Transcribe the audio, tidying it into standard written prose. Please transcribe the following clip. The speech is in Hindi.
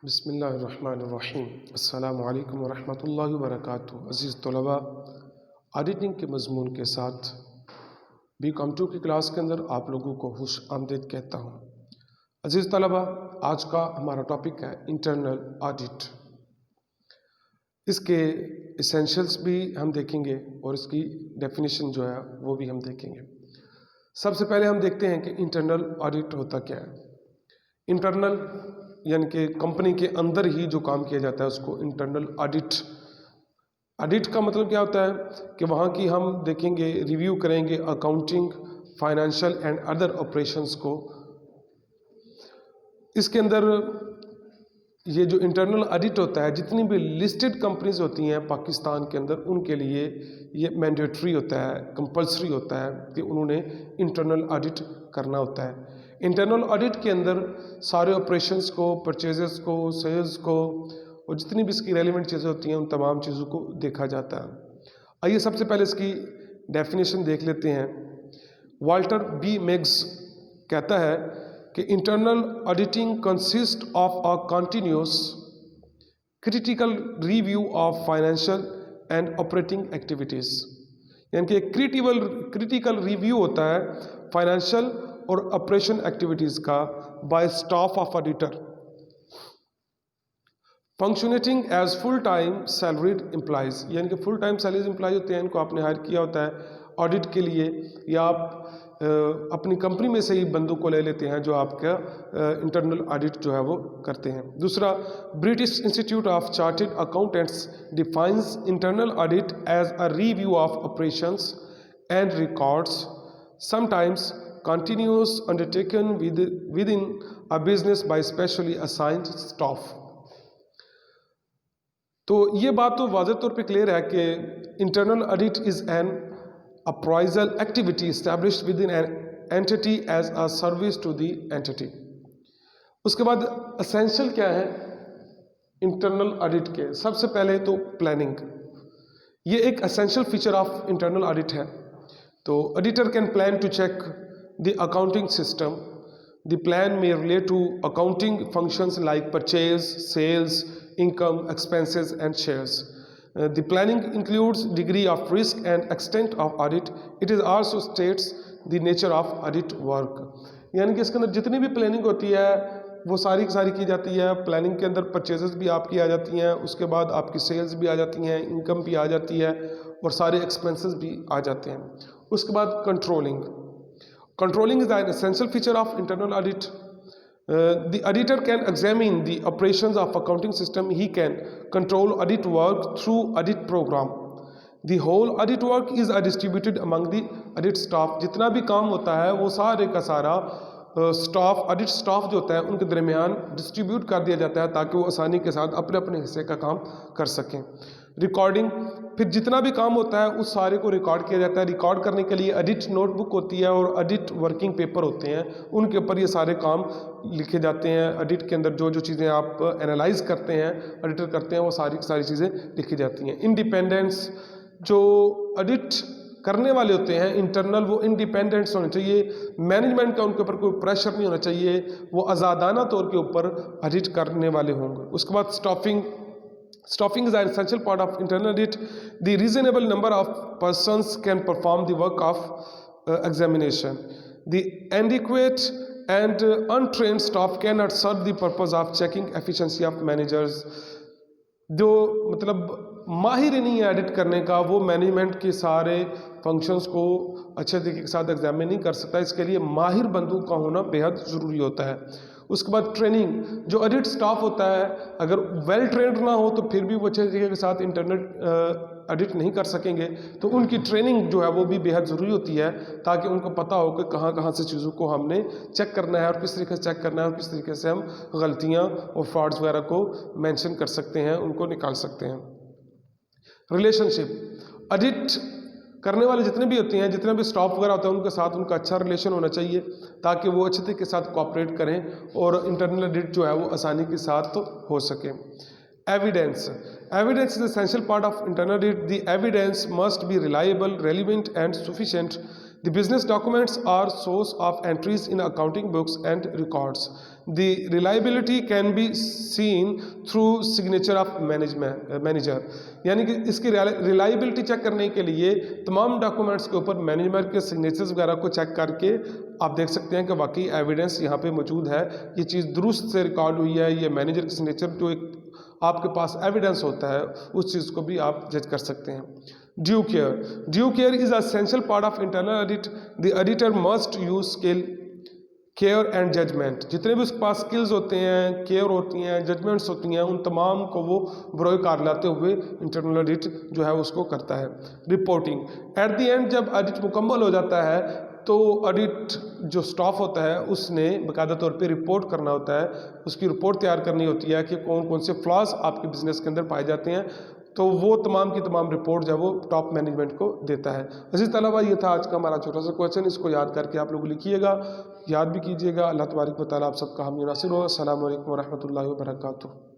बिस्मिल्लाहिर्रहमानिर्रहीम। अस्सलामु अलैकुम वरहमतुल्लाहि वबरकातुहू। अज़ीज़ तलबा, ऑडिटिंग के मज़मून के साथ BCom 2 की क्लास के अंदर आप लोगों को खुश आमदीद कहता हूँ। अज़ीज़ तलबा, आज का हमारा टॉपिक है इंटरनल ऑडिट। इसके एसेंशियल्स भी हम देखेंगे और इसकी डेफिनेशन जो है वो भी हम देखेंगे। सबसे पहले हम देखते हैं कि इंटरनल ऑडिट होता क्या है। इंटरनल यानी कि कंपनी के अंदर ही जो काम किया जाता है उसको इंटरनल ऑडिट का मतलब क्या होता है कि वहाँ की हम देखेंगे, रिव्यू करेंगे accounting, financial and other operations को। इसके अंदर ये जो इंटरनल ऑडिट होता है, जितनी भी लिस्टेड कंपनीज होती हैं पाकिस्तान के अंदर, उनके लिए ये मैंडेटरी होता है, कंपल्सरी होता है कि उन्होंने इंटरनल ऑडिट करना होता है। इंटरनल ऑडिट के अंदर सारे ऑपरेशंस को, परचेजेस को, सेल्स को और जितनी भी इसकी रेलिवेंट चीज़ें होती हैं उन तमाम चीज़ों को देखा जाता है। आइए सबसे पहले इसकी डेफिनेशन देख लेते हैं। वाल्टर बी मेग्स कहता है कि internal auditing consist of a continuous critical review of financial and operating activities, यानी कि क्रिटिकल रिव्यू होता है फाइनेंशियल और ऑपरेशन एक्टिविटीज़ का by staff of auditor functioning as full time salaried employees, यानी कि फुल टाइम सैलरीड एम्प्लॉय होते हैं, इनको आपने हायर किया होता है ऑडिट के लिए, या आप अपनी कंपनी में से ही बंदों को ले लेते हैं जो आपका इंटरनल ऑडिट जो है वो करते हैं। दूसरा, British institute of chartered accountants defines internal audit as a review of operations and records sometimes continuous undertaken within a business by specially assigned staff। तो ये बात तो वाज़ेह तौर पे क्लियर है कि internal audit is an appraisal activity established within an entity as a service to the entity. उसके बाद एसेंशियल क्या है इंटरनल ऑडिट के? सबसे पहले तो प्लानिंग, ये एक essential feature of internal audit है। तो auditor can plan to check the accounting system. The plan may relate to accounting functions like purchase, sales, income, expenses and shares. The planning includes degree of risk and extent of audit. It is also states the nature of audit work। यानी कि इसके अंदर जितनी भी प्लानिंग होती है वो सारी की सारी की जाती है। प्लानिंग के अंदर परचेजेस भी आपकी आ जाती हैं, उसके बाद आपकी सेल्स भी आ जाती हैं, इनकम भी आ जाती है और सारे एक्सपेंसेस भी आ जाते हैं। उसके बाद Controlling is an essential feature of internal audit. The auditor can examine the operations of accounting system. He can control audit work through audit program. The whole audit work is distributed among the audit staff. जितना भी काम होता है वो सारे का सारा स्टाफ, ऑडिट स्टाफ जो होता है उनके दरमियान डिस्ट्रीब्यूट कर दिया जाता है ताकि वो आसानी के साथ अपने अपने हिस्से का काम कर सकें। रिकॉर्डिंग, फिर जितना भी काम होता है उस सारे को रिकॉर्ड किया जाता है। रिकॉर्ड करने के लिए ऑडिट नोटबुक होती है और ऑडिट वर्किंग पेपर होते हैं, उनके ऊपर ये सारे काम लिखे जाते हैं। ऑडिट के अंदर जो जो चीज़ें आप एनालाइज करते हैं, ऑडिटर करते हैं, वो सारी सारी चीज़ें लिखी जाती हैं। इंडिपेंडेंस, जो ऑडिट करने वाले होते हैं इंटरनल, वो इंडिपेंडेंट्स होने चाहिए, मैनेजमेंट का उनके ऊपर कोई प्रेशर नहीं होना चाहिए, वो आज़ादाना तौर के ऊपर ऑडिट करने वाले होंगे। उसके बाद staffing is an essential part of internal audit. The reasonable number of persons can perform the work of examination. The adequate and untrained staff can not serve the purpose of checking efficiency of managers. जो मतलब माहिर नहीं है एडिट करने का, वो मैनेजमेंट के सारे फंक्शंस को अच्छे तरीके के साथ एग्जामिन नहीं कर सकता। इसके लिए माहिर बंदों का होना बेहद ज़रूरी होता है। उसके बाद ट्रेनिंग, जो ऑडिट स्टाफ होता है अगर वेल ट्रेंड ना हो तो फिर भी वो अच्छे तरीके के साथ इंटरनेट ऑडिट नहीं कर सकेंगे, तो उनकी ट्रेनिंग जो है वो भी बेहद ज़रूरी होती है ताकि उनको पता हो कि कहाँ कहाँ से चीज़ों को हमने चेक करना है और किस तरीके से चेक करना है और किस तरीके से हम गलतियाँ और फ्रॉड्स वगैरह को मेंशन कर सकते हैं, उनको निकाल सकते हैं। रिलेशनशिप, ऑडिट करने वाले जितने भी होते हैं, जितने भी स्टाफ वगैरह होता है, उनके साथ उनका अच्छा रिलेशन होना चाहिए ताकि वो अच्छे तरीके के साथ कोऑपरेट करें और इंटरनल ऑडिट जो है वो आसानी के साथ हो सके। Evidence is essential part of internal audit. The evidence must be reliable, relevant and sufficient. The business documents are source of entries in accounting books and records. The reliability can be seen through signature of manager. यानी कि इसकी रिलायबिलिटी चेक करने के लिए तमाम डॉक्यूमेंट्स के ऊपर मैनेजर के सिग्नेचर्स वगैरह को चेक करके आप देख सकते हैं कि वाकई एविडेंस यहाँ पे मौजूद है, ये चीज़ दुरुस्त से रिकॉर्ड हुई है, ये मैनेजर की सिग्नेचर जो एक आपके पास एविडेंस होता है उस चीज़ को भी आप जज कर सकते हैं। Due care is essential part of internal audit. The auditor must use skill, care and judgement. जितने भी उसके पास स्किल्स होते हैं, केयर होती हैं, जजमेंट्स होती हैं, उन तमाम को वो बरोकार लाते हुए इंटरनल ऑडिट जो है उसको करता है। रिपोर्टिंग एट द एंड, जब ऑडिट मुकम्मल हो जाता है तो ऑडिट जो स्टाफ होता है उसने बाकायदा तौर पे रिपोर्ट करना होता है, उसकी रिपोर्ट तैयार करनी होती है कि कौन कौन से फ्लॉज आपके बिजनेस के अंदर पाए जाते हैं, तो वो तमाम की तमाम रिपोर्ट जो है वो टॉप मैनेजमेंट को देता है। अजीज तलबा, ये था आज का हमारा छोटा सा क्वेश्चन, इसको याद करके आप लोग लिखिएगा, याद भी कीजिएगा। अल्लाह तबारक व तआला आप सबका हामी नासिर हो। अस्सलामु अलैकुम व रहमतुल्लाहि व बरकातुहू।